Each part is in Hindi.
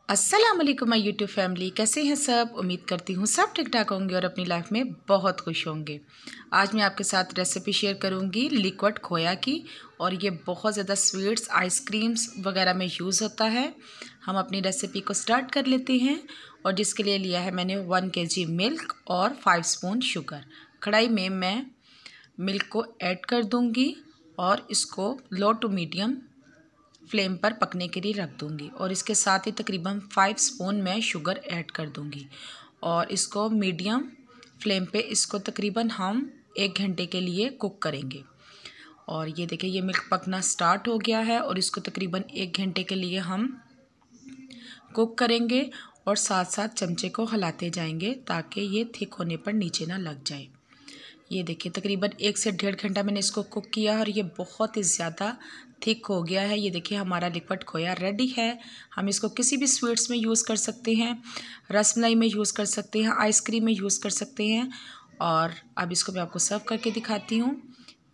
अस्सलाम वालेकुम माय यूट्यूब फैमिली, कैसे हैं सब। उम्मीद करती हूँ सब ठीक ठाक होंगे और अपनी लाइफ में बहुत खुश होंगे। आज मैं आपके साथ रेसिपी शेयर करूँगी लिक्विड खोया की, और ये बहुत ज़्यादा स्वीट्स आइसक्रीम्स वगैरह में यूज़ होता है। हम अपनी रेसिपी को स्टार्ट कर लेते हैं। और जिसके लिए लिया है मैंने 1 kg मिल्क और 5 स्पून शुगर। कढ़ाई में मैं मिल्क को ऐड कर दूँगी और इसको लो टू मीडियम फ्लेम पर पकने के लिए रख दूँगी। और इसके साथ ही तकरीबन 5 स्पून मैं शुगर ऐड कर दूँगी और इसको मीडियम फ्लेम पे इसको तकरीबन हम 1 घंटे के लिए कुक करेंगे। और ये देखिए ये मिल्क पकना स्टार्ट हो गया है और इसको तकरीबन 1 घंटे के लिए हम कुक करेंगे और साथ साथ चमचे को हिलाते जाएंगे ताकि ये थिक होने पर नीचे ना लग जाए। ये देखिए तकरीबन 1 से 1.5 घंटा मैंने इसको कुक किया और ये बहुत ही ज़्यादा थिक हो गया है। ये देखिए हमारा लिक्विड खोया रेडी है। हम इसको किसी भी स्वीट्स में यूज़ कर सकते हैं, रसमलाई में यूज़ कर सकते हैं, आइसक्रीम में यूज़ कर सकते हैं। और अब इसको मैं आपको सर्व करके दिखाती हूँ।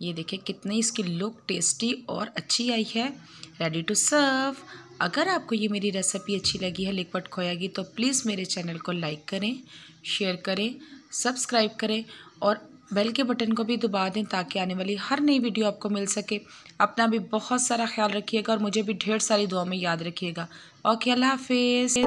ये देखिए कितनी इसकी लुक टेस्टी और अच्छी आई है। Ready to serve. अगर आपको ये मेरी रेसिपी अच्छी लगी है लिक्विड खोया की, तो प्लीज़ मेरे चैनल को लाइक करें, शेयर करें, सब्सक्राइब करें और बेल के बटन को भी दबा दें ताकि आने वाली हर नई वीडियो आपको मिल सके। अपना भी बहुत सारा ख्याल रखिएगा और मुझे भी ढेर सारी दुआ में याद रखिएगा। ओके, अल्लाह हाफिज़।